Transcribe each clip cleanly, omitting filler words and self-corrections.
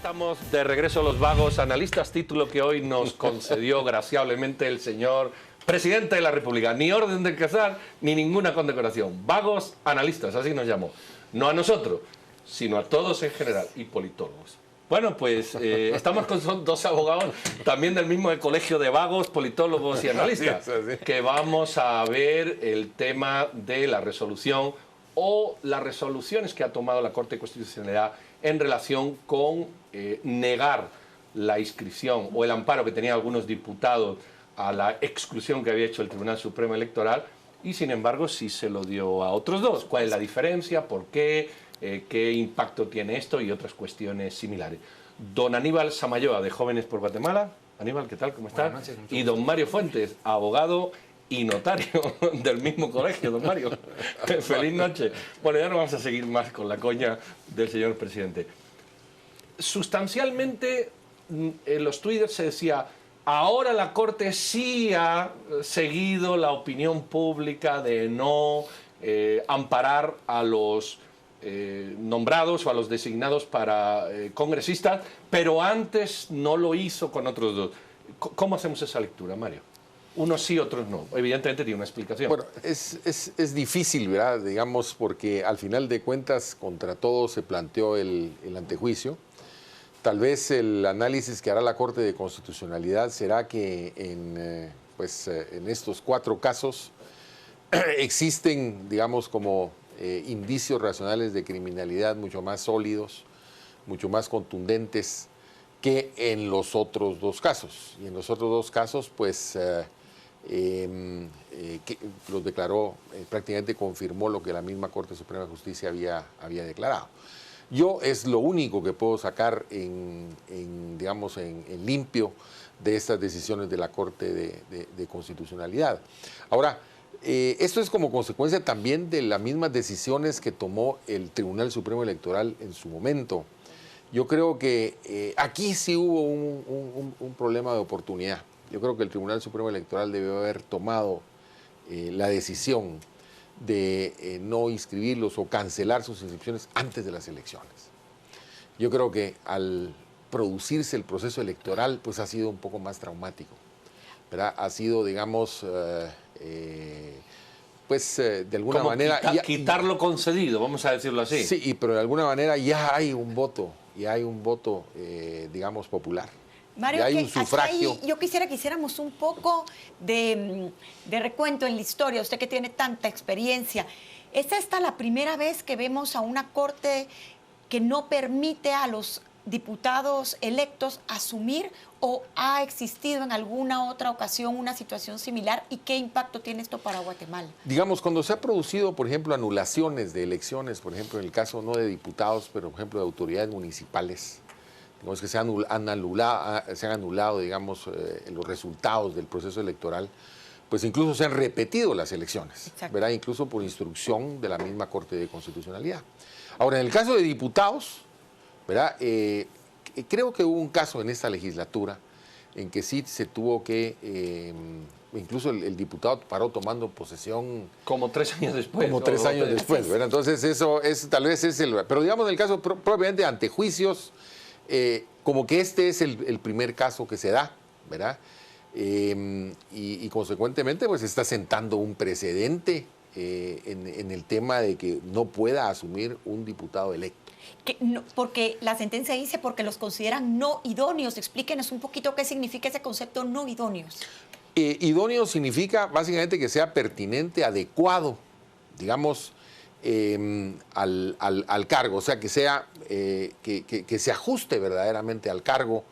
estamos de regreso los vagos analistas, título que hoy nos concedió graciablemente el señor presidente de la República. Ni orden de casar, ni ninguna condecoración. Vagos analistas, así nos llamó. No a nosotros, sino a todos en general, y politólogos. Bueno, pues estamos con dos abogados también del mismo colegio de vagos, politólogos y analistas, que vamos a ver el tema de la resolución o las resoluciones que ha tomado la Corte de Constitucionalidad en relación con negar la inscripción o el amparo que tenían algunos diputados a la exclusión que había hecho el Tribunal Supremo Electoral y, sin embargo, sí se lo dio a otros dos. ¿Cuál es la diferencia? ¿Por qué? ¿Qué impacto tiene esto? Y otras cuestiones similares. Don Aníbal Samayoa, de Jóvenes por Guatemala. Aníbal, ¿qué tal? ¿Cómo está? Buenas noches. Y don Mario Fuentes, abogado y notario del mismo colegio, don Mario. Feliz noche. Bueno, ya no vamos a seguir más con la coña del señor presidente. Sustancialmente, en los twitters se decía, ahora la Corte sí ha seguido la opinión pública de no amparar a los nombrados o a los designados para congresistas, pero antes no lo hizo con otros dos. ¿Cómo hacemos esa lectura, Mario? Unos sí, otros no. Evidentemente tiene una explicación. Bueno, es difícil, ¿verdad? Digamos, porque al final de cuentas contra todo se planteó el antejuicio. Tal vez el análisis que hará la Corte de Constitucionalidad será que en estos 4 casos existen, digamos, como indicios racionales de criminalidad mucho más sólidos, mucho más contundentes que en los otros 2 casos. Y en los otros 2 casos, pues, que los declaró, prácticamente confirmó lo que la misma Corte Suprema de Justicia había declarado. Yo es lo único que puedo sacar en limpio de estas decisiones de la Corte de Constitucionalidad. Ahora, esto es como consecuencia también de las mismas decisiones que tomó el Tribunal Supremo Electoral en su momento. Yo creo que aquí sí hubo un problema de oportunidad. Yo creo que el Tribunal Supremo Electoral debió haber tomado la decisión de no inscribirlos o cancelar sus inscripciones antes de las elecciones. Yo creo que al producirse el proceso electoral, pues ha sido un poco más traumático, ¿verdad? Ha sido, digamos, de alguna manera... Quitar lo concedido, vamos a decirlo así. Sí, pero de alguna manera ya hay un voto, digamos, popular. Mario, ya hay un sufragio. Ahí yo quisiera que hiciéramos un poco de recuento en la historia, usted que tiene tanta experiencia. ¿Es esta la primera vez que vemos a una Corte que no permite a los diputados electos asumir o ha existido en alguna otra ocasión una situación similar? ¿Y qué impacto tiene esto para Guatemala? Digamos, cuando se ha producido, por ejemplo, anulaciones de elecciones, por ejemplo, en el caso no de diputados, pero por ejemplo de autoridades municipales, digamos que se han anulado, digamos, los resultados del proceso electoral, pues incluso se han repetido las elecciones, ¿verdad? Incluso por instrucción de la misma Corte de Constitucionalidad. Ahora, en el caso de diputados, ¿verdad? Creo que hubo un caso en esta legislatura en que sí se tuvo que, incluso el diputado paró tomando posesión. Como 3 años después. Como 3 años después, ¿verdad? Entonces eso tal vez es el... Pero digamos en el caso propiamente ante juicios, como que este es el primer caso que se da, ¿verdad? Y consecuentemente pues está sentando un precedente en el tema de que no pueda asumir un diputado electo. No, porque la sentencia dice porque los consideran no idóneos. Explíquenos un poquito qué significa ese concepto no idóneos. Idóneo significa básicamente que sea pertinente, adecuado, digamos, al cargo, o sea, que sea que se ajuste verdaderamente al cargo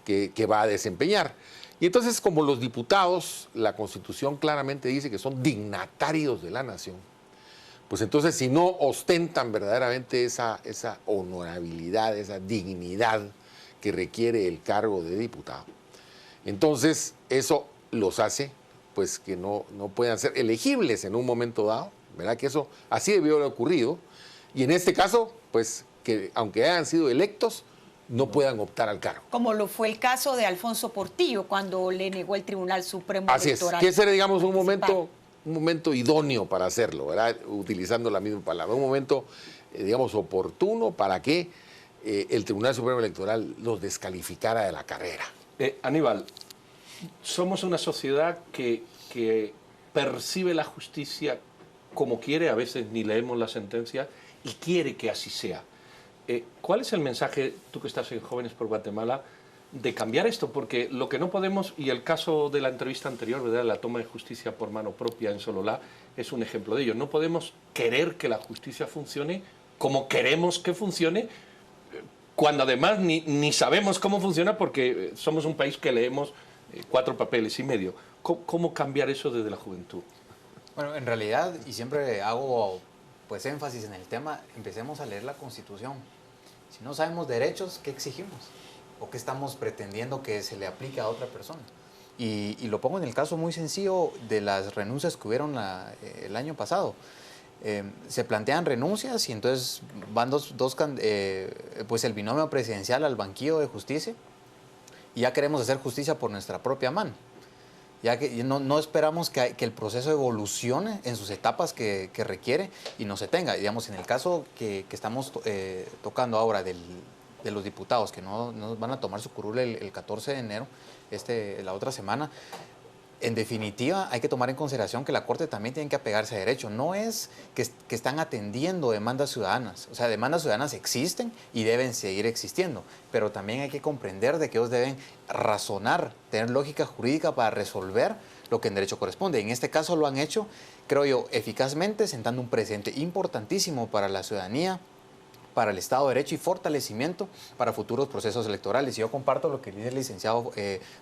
que va a desempeñar. Y entonces, como los diputados, la Constitución claramente dice que son dignatarios de la nación, pues entonces si no ostentan verdaderamente esa honorabilidad, esa dignidad que requiere el cargo de diputado, entonces eso los hace pues que no puedan ser elegibles en un momento dado, ¿verdad? Que eso así debió haber ocurrido, y en este caso, pues que aunque hayan sido electos, no puedan optar al cargo. Como lo fue el caso de Alfonso Portillo, cuando le negó el Tribunal Supremo Electoral. Así es, que ese era, digamos, un momento idóneo para hacerlo, ¿verdad? Utilizando la misma palabra, un momento, digamos, oportuno para que el Tribunal Supremo Electoral los descalificara de la carrera. Aníbal, somos una sociedad que percibe la justicia como quiere, a veces ni leemos la sentencia, y quiere que así sea. ¿Cuál es el mensaje, tú que estás en Jóvenes por Guatemala, de cambiar esto? Porque lo que no podemos, y el caso de la entrevista anterior, ¿verdad?, la toma de justicia por mano propia en Sololá, es un ejemplo de ello. No podemos querer que la justicia funcione como queremos que funcione, cuando además ni sabemos cómo funciona, porque somos un país que leemos 4 papeles y medio. ¿Cómo cambiar eso desde la juventud? Bueno, en realidad, y siempre hago pues énfasis en el tema, empecemos a leer la Constitución. Si no sabemos derechos, ¿qué exigimos? ¿O qué estamos pretendiendo que se le aplique a otra persona? Y lo pongo en el caso muy sencillo de las renuncias que hubieron el año pasado. Se plantean renuncias y entonces van pues el binomio presidencial al banquillo de justicia, y ya queremos hacer justicia por nuestra propia mano. Ya que no esperamos que el proceso evolucione en sus etapas que requiere y no se tenga. Digamos, en el caso que estamos tocando ahora de los diputados, que no van a tomar su curul el 14 de enero, la otra semana, en definitiva hay que tomar en consideración que la Corte también tiene que apegarse a derecho. No es que están atendiendo demandas ciudadanas. O sea, demandas ciudadanas existen y deben seguir existiendo, pero también hay que comprender de que ellos deben razonar, tener lógica jurídica para resolver lo que en derecho corresponde. En este caso lo han hecho, creo yo, eficazmente, sentando un precedente importantísimo para la ciudadanía, para el Estado de Derecho y fortalecimiento para futuros procesos electorales. Y yo comparto lo que dice el licenciado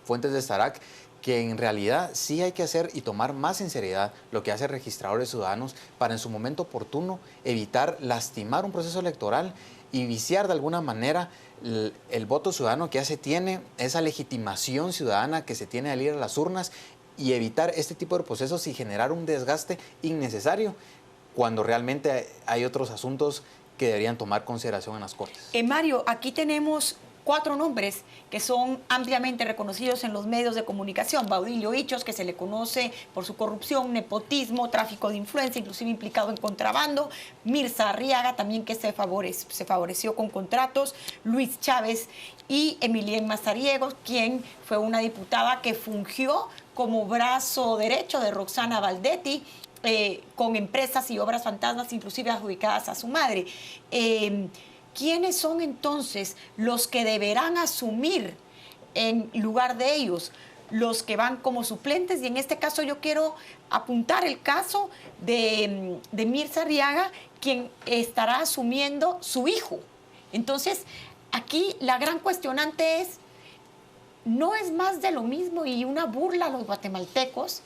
Fuentes de Starac, que en realidad sí hay que hacer y tomar más en seriedad lo que hace registradores ciudadanos para en su momento oportuno evitar lastimar un proceso electoral y viciar de alguna manera el voto ciudadano que ya se tiene, esa legitimación ciudadana que se tiene al ir a las urnas, y evitar este tipo de procesos y generar un desgaste innecesario cuando realmente hay otros asuntos que deberían tomar consideración en las Cortes. Mario, aquí tenemos 4 nombres que son ampliamente reconocidos en los medios de comunicación. Baudilio Ichos, que se le conoce por su corrupción, nepotismo, tráfico de influencia, inclusive implicado en contrabando. Mirza Arriaga, también, que se favoreció con contratos. Luis Chávez y Emilien Mazariegos, quien fue una diputada que fungió como brazo derecho de Roxana Valdetti, con empresas y obras fantasmas, inclusive adjudicadas a su madre. ¿Quiénes son entonces los que deberán asumir en lugar de ellos? Los que van como suplentes, y en este caso yo quiero apuntar el caso de Mirza Arriaga, quien estará asumiendo su hijo. Entonces, aquí la gran cuestionante es, ¿no es más de lo mismo y una burla a los guatemaltecos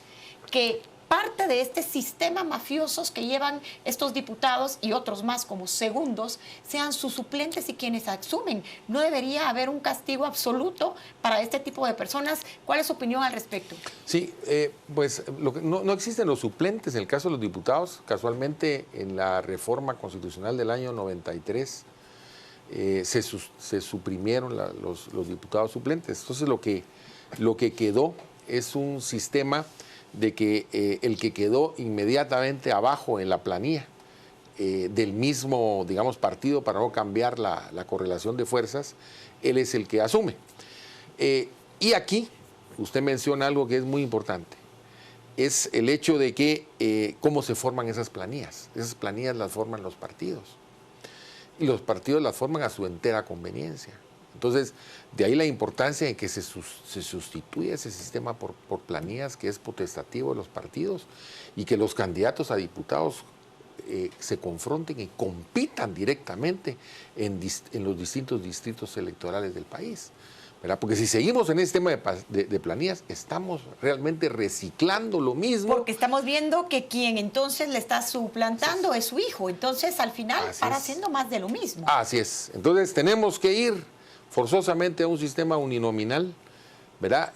que parte de este sistema mafiosos que llevan estos diputados y otros más como segundos sean sus suplentes y quienes asumen? ¿No debería haber un castigo absoluto para este tipo de personas? ¿Cuál es su opinión al respecto? Sí, pues no existen los suplentes en el caso de los diputados. Casualmente, en la reforma constitucional del año 93 se suprimieron los diputados suplentes. Entonces lo que quedó es un sistema de que el que quedó inmediatamente abajo en la planilla del mismo, digamos, partido, para no cambiar la correlación de fuerzas, él es el que asume. Y aquí usted menciona algo que es muy importante, es el hecho de que cómo se forman esas planillas. Esas planillas las forman los partidos, y los partidos las forman a su entera conveniencia. Entonces, de ahí la importancia de que se sustituya ese sistema por planillas, que es potestativo de los partidos, y que los candidatos a diputados se confronten y compitan directamente en los distintos distritos electorales del país, ¿verdad? Porque si seguimos en este tema de planillas, estamos realmente reciclando lo mismo. Porque estamos viendo que quien entonces le está suplantando es su hijo. Entonces, al final, para siendo más de lo mismo. Así es. Entonces, tenemos que ir forzosamente a un sistema uninominal, ¿verdad?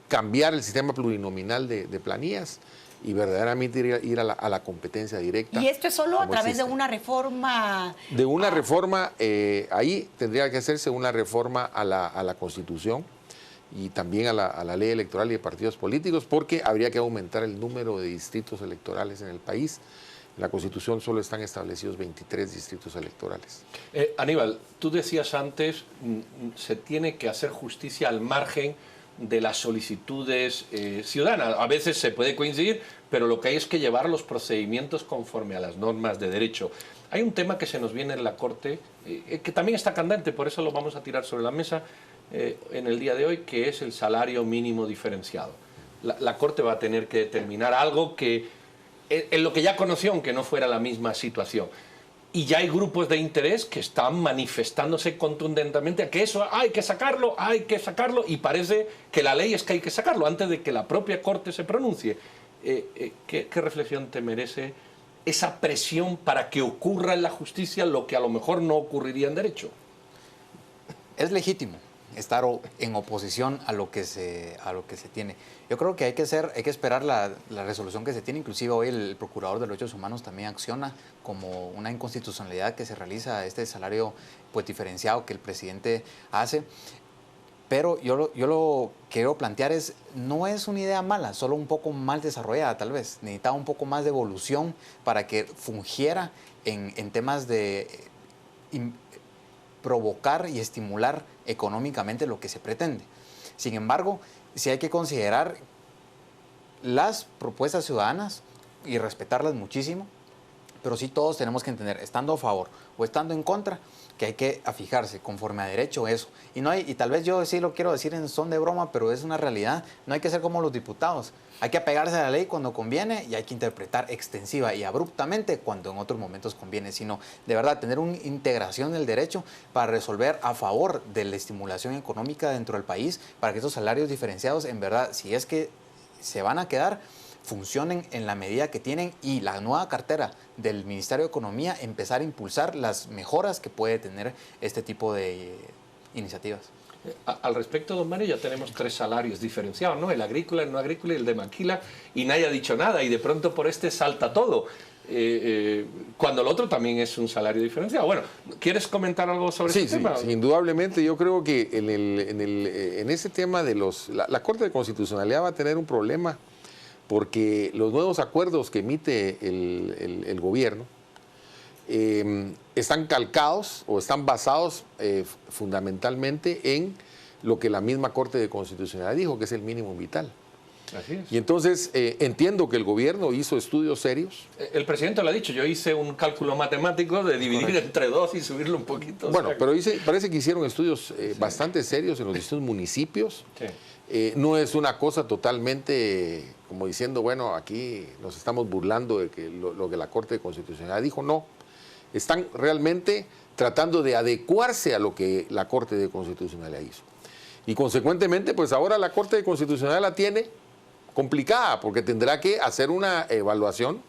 Cambiar el sistema plurinominal de planillas y verdaderamente ir a la competencia directa. ¿Y esto es solo a través de una reforma? De una reforma, ahí tendría que hacerse una reforma a la Constitución y también a la ley electoral y de partidos políticos, porque habría que aumentar el número de distritos electorales en el país. En la Constitución solo están establecidos 23 distritos electorales. Aníbal, tú decías antes, se tiene que hacer justicia al margen de las solicitudes ciudadanas. A veces se puede coincidir, pero lo que hay es que llevar los procedimientos conforme a las normas de derecho. Hay un tema que se nos viene en la Corte, que también está candente, por eso lo vamos a tirar sobre la mesa en el día de hoy, que es el salario mínimo diferenciado. La Corte va a tener que determinar algo que, en lo que ya conoció, aunque no fuera la misma situación. Y ya hay grupos de interés que están manifestándose contundentemente a que eso hay que sacarlo, y parece que la ley es que hay que sacarlo antes de que la propia Corte se pronuncie. ¿Qué reflexión te merece esa presión para que ocurra en la justicia lo que a lo mejor no ocurriría en derecho? Es legítimo estar en oposición a lo que se tiene. Yo creo que hay que esperar la resolución que se tiene. Inclusive hoy el Procurador de los Derechos Humanos también acciona como una inconstitucionalidad que se realiza este salario pues diferenciado que el presidente hace. Pero yo lo que quiero plantear no es una idea mala, solo un poco mal desarrollada tal vez. Necesitaba un poco más de evolución para que fungiera en temas de provocar y estimular económicamente lo que se pretende. Sin embargo, sí hay que considerar las propuestas ciudadanas y respetarlas muchísimo, pero sí todos tenemos que entender, estando a favor o estando en contra, que hay que afijarse conforme a derecho eso. Y tal vez yo sí lo quiero decir en son de broma, pero es una realidad. No hay que ser como los diputados. Hay que apegarse a la ley cuando conviene y hay que interpretar extensiva y abruptamente cuando en otros momentos conviene, sino de verdad tener una integración del derecho para resolver a favor de la estimulación económica dentro del país, para que esos salarios diferenciados, en verdad, si es que se van a quedar, funcionen en la medida que tienen y la nueva cartera del Ministerio de Economía empezar a impulsar las mejoras que puede tener este tipo de iniciativas. Al respecto, don Mario, ya tenemos 3 salarios diferenciados, ¿no? El agrícola, el no agrícola y el de maquila, y nadie ha dicho nada, y de pronto por este salta todo, cuando el otro también es un salario diferenciado. Bueno, ¿quieres comentar algo sobre este tema? Sí, indudablemente. Yo creo que en ese tema de la Corte de Constitucionalidad va a tener un problema, porque los nuevos acuerdos que emite el gobierno están calcados o están basados fundamentalmente en lo que la misma Corte de Constitucionalidad dijo, que es el mínimo vital. Así es. Y entonces entiendo que el gobierno hizo estudios serios. El presidente lo ha dicho, yo hice un cálculo matemático de dividir entre 2 y subirlo un poquito. Bueno, pero parece que hicieron estudios bastante serios en los distintos municipios. Sí. No es una cosa totalmente como diciendo, bueno, aquí nos estamos burlando de que lo que la Corte de Constitucionalidad dijo. No, están realmente tratando de adecuarse a lo que la Corte de Constitucionalidad hizo. Y consecuentemente, pues ahora la Corte de Constitucionalidad la tiene complicada, porque tendrá que hacer una evaluación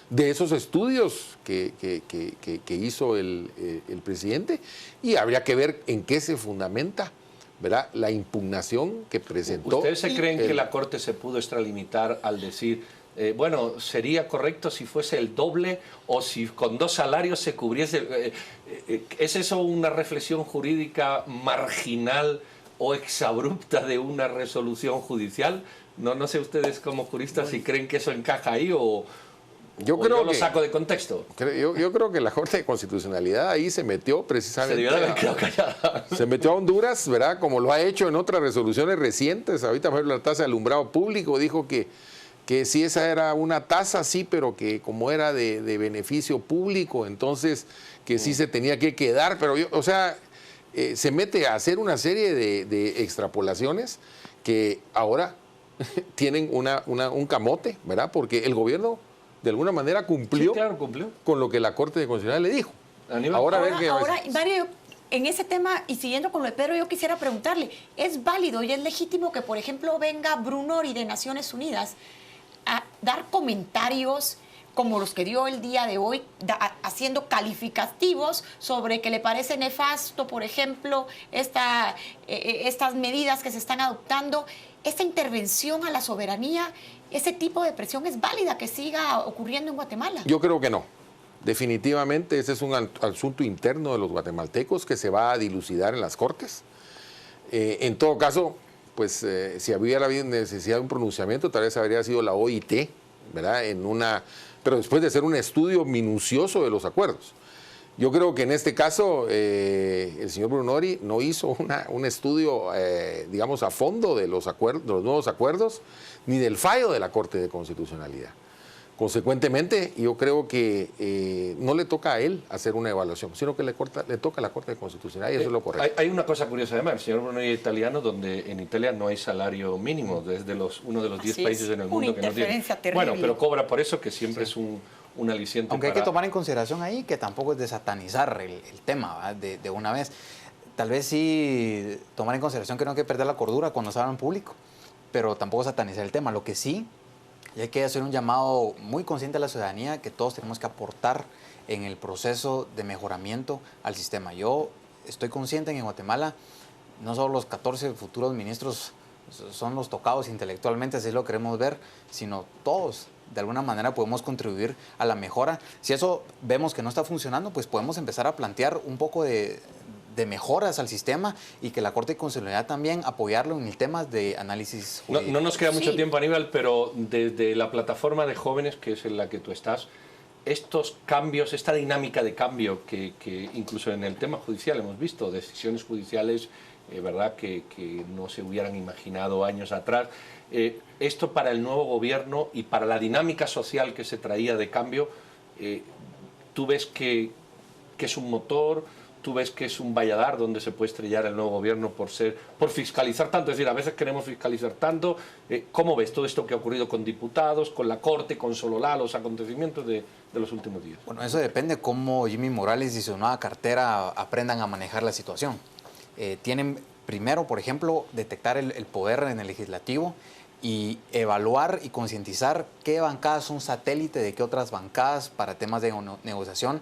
de esos estudios que hizo el presidente, y habría que ver en qué se fundamenta, ¿verdad?, la impugnación que presentó. ¿Ustedes se creen que la Corte se pudo extralimitar al decir, bueno, sería correcto si fuese el doble o si con 2 salarios se cubriese? ¿Es eso una reflexión jurídica marginal o exabrupta de una resolución judicial? No sé ustedes como juristas si creen que eso encaja ahí o yo lo saco de contexto. Yo creo que la Corte de Constitucionalidad ahí se metió precisamente. Se debió de haber quedado callada. Se metió a Honduras, ¿verdad?, como lo ha hecho en otras resoluciones recientes. Ahorita, por ejemplo, la tasa de alumbrado público dijo que sí, esa era una tasa, sí, pero que como era de beneficio público, entonces que sí se tenía que quedar. Pero se mete a hacer una serie de extrapolaciones que ahora tienen un camote, ¿verdad? Porque el gobierno de alguna manera cumplió con lo que la Corte de Constitucionalidad le dijo. Ahora, Mario, en ese tema, y siguiendo con lo de Pedro, yo quisiera preguntarle, ¿es válido y es legítimo que, por ejemplo, venga Bruno Ory de Naciones Unidas a dar comentarios como los que dio el día de hoy, haciendo calificativos sobre que le parece nefasto, por ejemplo, estas medidas que se están adoptando, esta intervención a la soberanía? ¿Ese tipo de presión es válida que siga ocurriendo en Guatemala? Yo creo que no. Definitivamente ese es un asunto interno de los guatemaltecos que se va a dilucidar en las Cortes. En todo caso, pues si hubiera habido necesidad de un pronunciamiento, tal vez habría sido la OIT, ¿verdad?, en una pero después de hacer un estudio minucioso de los acuerdos. Yo creo que en este caso el señor Brunori no hizo un estudio, digamos, a fondo de los nuevos acuerdos, ni del fallo de la Corte de Constitucionalidad. Consecuentemente, yo creo que no le toca a él hacer una evaluación, sino que le toca a la Corte de Constitucionalidad y eso es lo correcto. Hay una cosa curiosa además, el señor Brunori es italiano, donde en Italia no hay salario mínimo, desde uno de los 10 países en el mundo que no tiene. Terrible. Bueno, pero cobra por eso, que siempre es un aliciente. Aunque hay que tomar en consideración ahí que tampoco es de satanizar el tema de una vez. Tal vez sí tomar en consideración que no hay que perder la cordura cuando se habla en público, pero tampoco satanizar el tema. Lo que sí, y hay que hacer un llamado muy consciente a la ciudadanía que todos tenemos que aportar en el proceso de mejoramiento al sistema. Yo estoy consciente que en Guatemala no solo los 14 futuros ministros son los tocados intelectualmente, así lo queremos ver, sino todos de alguna manera podemos contribuir a la mejora. Si eso vemos que no está funcionando, pues podemos empezar a plantear un poco de mejoras al sistema y que la Corte de Constitucionalidad también apoyarlo en el tema de análisis jurídico. No nos queda mucho tiempo, Aníbal, pero desde la plataforma de jóvenes, que es en la que tú estás, estos cambios, esta dinámica de cambio que incluso en el tema judicial hemos visto, decisiones judiciales, ¿verdad?, que no se hubieran imaginado años atrás. Esto para el nuevo gobierno y para la dinámica social que se traía de cambio, ¿tú ves que es un motor? ¿Tú ves que es un valladar donde se puede estrellar el nuevo gobierno por fiscalizar tanto? Es decir, a veces queremos fiscalizar tanto. ¿Cómo ves todo esto que ha ocurrido con diputados, con la Corte, con Sololá, los acontecimientos de los últimos días? Bueno, eso depende cómo Jimmy Morales y su nueva cartera aprendan a manejar la situación. Tienen primero, por ejemplo, detectar el poder en el legislativo y evaluar y concientizar qué bancadas son satélite de qué otras bancadas para temas de negociación.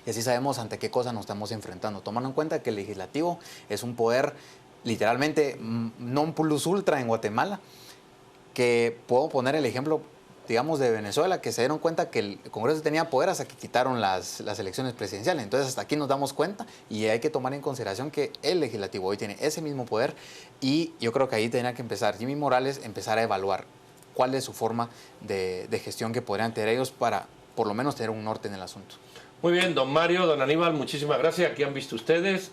Y así sabemos ante qué cosas nos estamos enfrentando, tomando en cuenta que el legislativo es un poder literalmente non plus ultra en Guatemala, que puedo poner el ejemplo, digamos, de Venezuela, que se dieron cuenta que el Congreso tenía poder hasta que quitaron las elecciones presidenciales. Entonces, hasta aquí nos damos cuenta y hay que tomar en consideración que el legislativo hoy tiene ese mismo poder y yo creo que ahí tendría que empezar Jimmy Morales, empezar a evaluar cuál es su forma de gestión que podrían tener ellos para, por lo menos, tener un norte en el asunto. Muy bien, don Mario, don Aníbal, muchísimas gracias. Aquí han visto ustedes.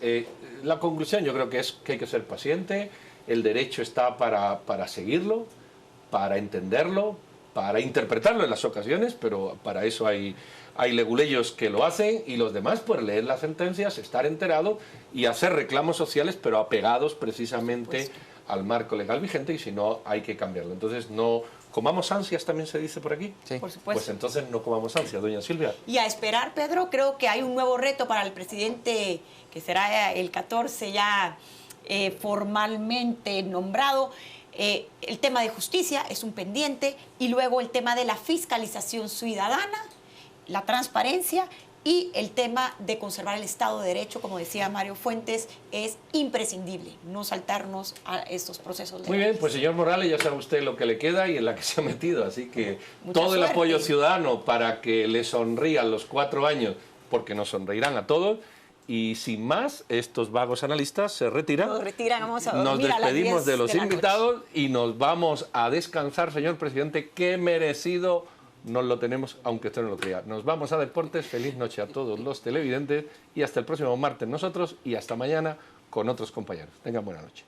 La conclusión yo creo que es que hay que ser paciente. El derecho está para seguirlo, para entenderlo, para interpretarlo en las ocasiones, pero para eso hay leguleyos que lo hacen y los demás, pues leer las sentencias, estar enterado y hacer reclamos sociales, pero apegados precisamente al marco legal vigente, y si no, hay que cambiarlo. Entonces, no comamos ansias, también se dice por aquí. Sí. Por supuesto. Pues entonces no comamos ansias, doña Silvia. Y a esperar, Pedro, creo que hay un nuevo reto para el presidente, que será el 14 ya formalmente nombrado. El tema de justicia es un pendiente y luego el tema de la fiscalización ciudadana, la transparencia y el tema de conservar el Estado de Derecho, como decía Mario Fuentes, es imprescindible, no saltarnos a estos procesos legales. Muy bien, pues señor Morales, ya sabe usted lo que le queda y en la que se ha metido, así que Mucha todo el suerte. apoyo ciudadano para que le sonrían los 4 años, porque nos sonreirán a todos. Y sin más, estos vagos analistas se retiran. Nos retiran, vamos a Nos dormir a las despedimos 10 de los de la invitados y nos vamos a descansar, señor presidente. Qué merecido nos lo tenemos, aunque usted no lo crea. Nos vamos a deportes. Feliz noche a todos los televidentes y hasta el próximo martes nosotros y hasta mañana con otros compañeros. Tengan buena noche.